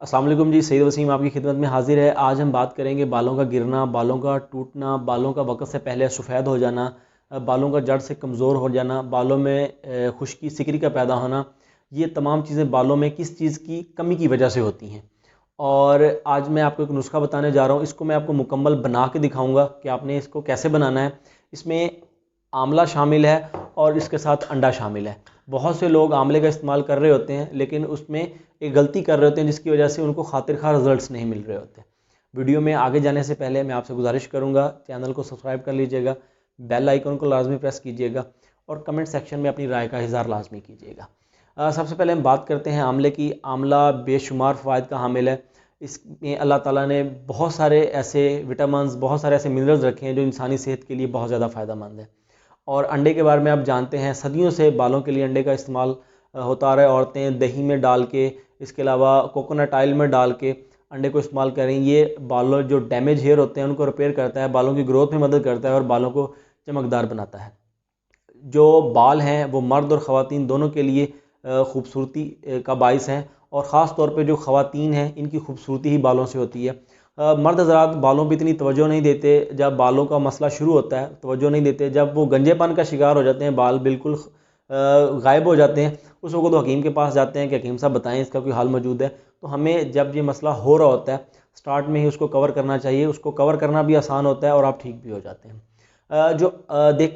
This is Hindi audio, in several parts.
अस्सलाम वालेकुम जी, सईद वसीम आपकी खिदमत में हाजिर है। आज हम बात करेंगे बालों का गिरना, बालों का टूटना, बालों का वक्त से पहले सफ़ेद हो जाना, बालों का जड़ से कमज़ोर हो जाना, बालों में खुश्की सिकरी का पैदा होना। ये तमाम चीज़ें बालों में किस चीज़ की कमी की वजह से होती हैं। और आज मैं आपको एक नुस्खा बताने जा रहा हूँ। इसको मैं आपको मुकम्मल बना के दिखाऊँगा कि आपने इसको कैसे बनाना है। इसमें आंवला शामिल है और इसके साथ अंडा शामिल है। बहुत से लोग आंवले का इस्तेमाल कर रहे होते हैं लेकिन उसमें एक गलती कर रहे होते हैं जिसकी वजह से उनको खातिर खा रिजल्ट्स नहीं मिल रहे होते। वीडियो में आगे जाने से पहले मैं आपसे गुजारिश करूंगा, चैनल को सब्सक्राइब कर लीजिएगा, बेल आइकन को लाजमी प्रेस कीजिएगा और कमेंट सेक्शन में अपनी राय का इज़हार लाजमी कीजिएगा। सबसे पहले हम बात करते हैं आंवले की। आंवला बेशुमार फ़वाइद का हामिल है। इसमें अल्लाह ताला ने बहुत सारे ऐसे विटामिन्स, बहुत सारे ऐसे मिनरल्स रखे हैं जो इंसानी सेहत के लिए बहुत ज़्यादा फ़ायदेमंद है। और अंडे के बारे में आप जानते हैं, सदियों से बालों के लिए अंडे का इस्तेमाल होता आ रहा है। औरतें दही में डाल के, इसके अलावा कोकोनट ऑयल में डाल के अंडे को इस्तेमाल करें। ये बालों जो डैमेज हेयर होते हैं उनको रिपेयर करता है, बालों की ग्रोथ में मदद करता है और बालों को चमकदार बनाता है। जो बाल हैं वो मर्द और ख़वातीन दोनों के लिए खूबसूरती का बाइस हैं और ख़ास तौर पे जो ख़वातीन हैं इनकी खूबसूरती ही बालों से होती है। मर्द हज़रात बालों पे इतनी तवज्जो नहीं देते। जब बालों का मसला शुरू होता है तवज्जो नहीं देते, जब वो गंजेपन का शिकार हो जाते हैं, बाल बिल्कुल गायब हो जाते हैं, उस वक्त वो हकीम के पास जाते हैं कि हकीम साहब बताएं इसका कोई हल मौजूद है। तो हमें जब ये मसला हो रहा होता है स्टार्ट में ही उसको कवर करना चाहिए। उसको कवर करना भी आसान होता है और आप ठीक भी हो जाते हैं।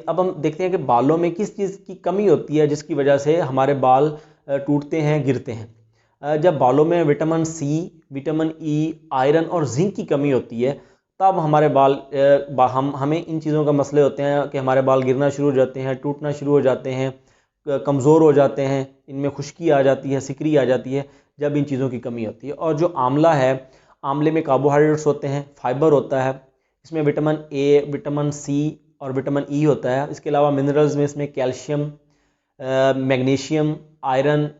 अब हम देखते हैं कि बालों में किस चीज़ की कमी होती है जिसकी वजह से हमारे बाल टूटते हैं, गिरते हैं। जब बालों में vitamin C, vitamin E, iron और जिंक की कमी होती है तब हमारे हमें इन चीज़ों का मसले होते हैं कि हमारे बाल गिरना शुरू हो जाते हैं, टूटना शुरू हो जाते हैं, कमज़ोर हो जाते हैं, इनमें खुश्की आ जाती है, सिकरी आ जाती है जब इन चीज़ों की कमी होती है। और जो आंवला है, आंवले में कार्बोहाइड्रेट्स होते हैं, फाइबर होता है, इसमें विटामिन ए, विटामिन सी और विटामिन ई होता है। इसके अलावा मिनरल्स में इसमें calcium, magnesium, iron,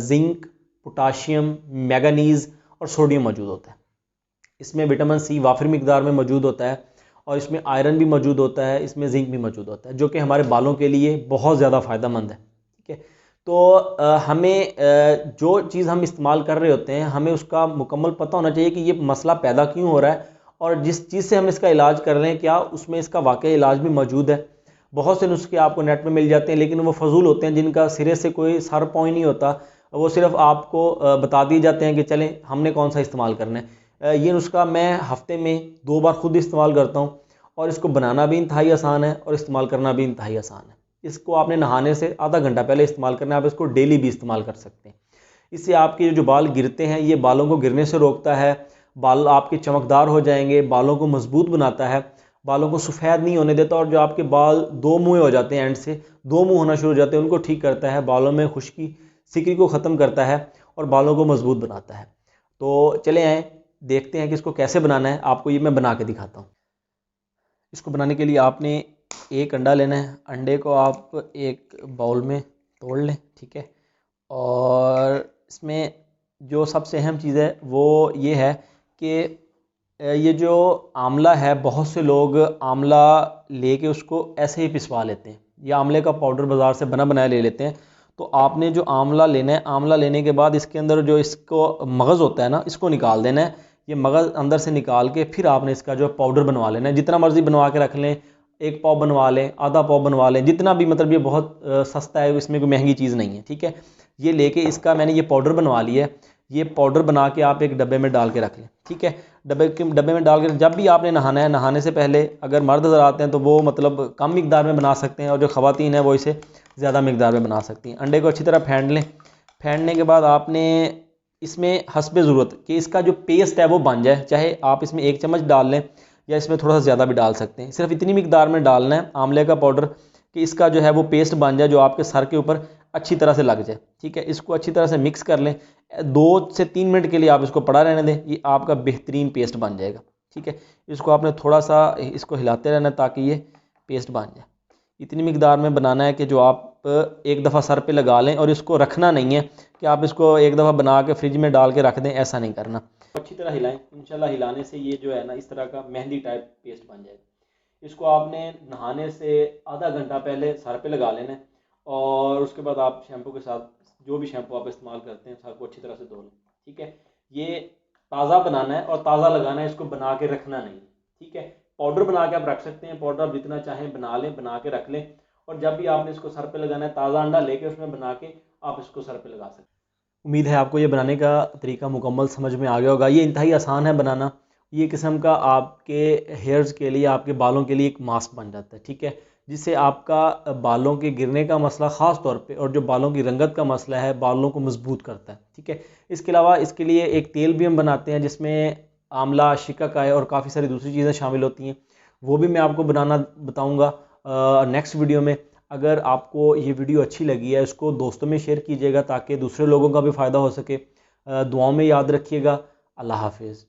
zinc, potassium, manganese और सोडियम मौजूद होता है। इसमें विटामिन सी वाफिर मिकदार में मौजूद होता है और इसमें आयरन भी मौजूद होता है, इसमें जिंक भी मौजूद होता है, जो कि हमारे बालों के लिए बहुत ज़्यादा फ़ायदेमंद है। ठीक है, तो जो चीज़ हम इस्तेमाल कर रहे होते हैं हमें उसका मुकम्मल पता होना चाहिए कि ये मसला पैदा क्यों हो रहा है और जिस चीज़ से हम इसका इलाज कर रहे हैं क्या उसमें इसका वाकई इलाज भी मौजूद है। बहुत से नुस्खे आपको नेट में मिल जाते हैं लेकिन वो फजूल होते हैं, जिनका सिरे से कोई सर पाँव नहीं होता। वो सिर्फ आपको बता दिए जाते हैं कि चलें हमने कौन सा इस्तेमाल करना है। ये नुस्खा मैं हफ्ते में 2 बार खुद इस्तेमाल करता हूँ और इसको बनाना भी इंतहाई आसान है और इस्तेमाल करना भी इंतहाई आसान है। इसको आपने नहाने से आधा घंटा पहले इस्तेमाल करना है। आप इसको डेली भी इस्तेमाल कर सकते हैं। इससे आपके जो बाल गिरते हैं ये बालों को गिरने से रोकता है, बाल आपके चमकदार हो जाएंगे, बालों को मजबूत बनाता है, बालों को सफ़ेद नहीं होने देता और जो आपके बाल दो मुँह हो जाते हैं, एंड से दो मुँह होना शुरू हो जाते हैं, उनको ठीक करता है, बालों में खुश्की सिकरी को ख़त्म करता है और बालों को मजबूत बनाता है। तो चले आएँ देखते हैं कि इसको कैसे बनाना है। आपको ये मैं बना के दिखाता हूँ। इसको बनाने के लिए आपने एक अंडा लेना है। अंडे को आप एक बाउल में तोड़ लें, ठीक है। और इसमें जो सबसे अहम चीज़ है वो ये है कि ये जो आंवला है, बहुत से लोग आंवला लेके उसको ऐसे ही पिसवा लेते हैं या आंवले का पाउडर बाज़ार से बना बनाया ले लेते हैं। तो आपने जो आंवला लेना है, आंवला लेने के बाद इसके अंदर जो इसको मगज़ होता है ना, इसको निकाल देना है। ये मगज़ अंदर से निकाल के फिर आपने इसका जो पाउडर बनवा लेना है। जितना मर्ज़ी बनवा के रख लें, एक पाव बनवा लें, आधा पाव बनवा लें, जितना भी, मतलब ये बहुत सस्ता है, इसमें कोई महंगी चीज़ नहीं है, ठीक है। ये लेके इसका मैंने ये पाउडर बनवा लिया है। ये पाउडर बना के आप एक डब्बे में डाल के रख लें, ठीक है। डब्बे में डाल के जब भी आपने नहाना है, नहाने से पहले अगर मर्द हज़रात आते हैं तो वो मतलब कम मिकदार में बना सकते हैं और जो ख़वातीन है वो इसे ज़्यादा मिकदार में बना सकती हैं। अंडे को अच्छी तरह फेंट लें। फेंटने के बाद आपने इसमें हस्बे ज़रूरत कि इसका जो पेस्ट है वो बन जाए, चाहे आप इसमें 1 चम्मच डाल लें या इसमें थोड़ा सा ज़्यादा भी डाल सकते हैं। सिर्फ इतनी मिकदार में डालना है आंवले का पाउडर कि इसका जो है वो पेस्ट बन जाए जो आपके सर के ऊपर अच्छी तरह से लग जाए, ठीक है। इसको अच्छी तरह से मिक्स कर लें। 2 से 3 मिनट के लिए आप इसको पड़ा रहने दें, ये आपका बेहतरीन पेस्ट बन जाएगा, ठीक है। इसको आपने थोड़ा सा इसको हिलाते रहना ताकि ये पेस्ट बन जाए। इतनी मिकदार में बनाना है कि जो आप एक दफ़ा सर पे लगा लें और इसको रखना नहीं है कि आप इसको एक दफ़ा बना के फ्रिज में डाल के रख दें, ऐसा नहीं करना। अच्छी तरह हिलाएं, इंशाल्लाह हिलाने से ये जो है ना इस तरह का मेहंदी टाइप पेस्ट बन जाएगा। इसको आपने नहाने से आधा घंटा पहले सर पे लगा लेना है और उसके बाद आप शैम्पू के साथ, जो भी शैम्पू आप इस्तेमाल करते हैं, सर को अच्छी तरह से धो लें, ठीक है। ये ताज़ा बनाना है और ताज़ा लगाना है, इसको बना के रखना नहीं, ठीक है। पाउडर बना के आप रख सकते हैं, पाउडर आप जितना चाहें बना लें, बना के रख लें, और जब भी आपने इसको सर पे लगाना है ताज़ा अंडा लेके उसमें बना के आप इसको सर पे लगा सकते हैं। उम्मीद है आपको ये बनाने का तरीका मुकम्मल समझ में आ गया होगा। ये इंतहाई आसान है बनाना। ये किस्म का आपके हेयर्स के लिए, आपके बालों के लिए एक मास्क बन जाता है, ठीक है, जिससे आपका बालों के गिरने का मसला ख़ास तौर पे और जो बालों की रंगत का मसला है, बालों को मजबूत करता है, ठीक है। इसके अलावा इसके लिए एक तेल भी हम बनाते हैं जिसमें आंवला, शिकाकाई और काफ़ी सारी दूसरी चीज़ें शामिल होती हैं। वो भी मैं आपको बनाना बताऊँगा नेक्स्ट वीडियो में। अगर आपको ये वीडियो अच्छी लगी है, इसको दोस्तों में शेयर कीजिएगा ताकि दूसरे लोगों का भी फ़ायदा हो सके। दुआओं में याद रखिएगा। अल्लाह हाफिज़।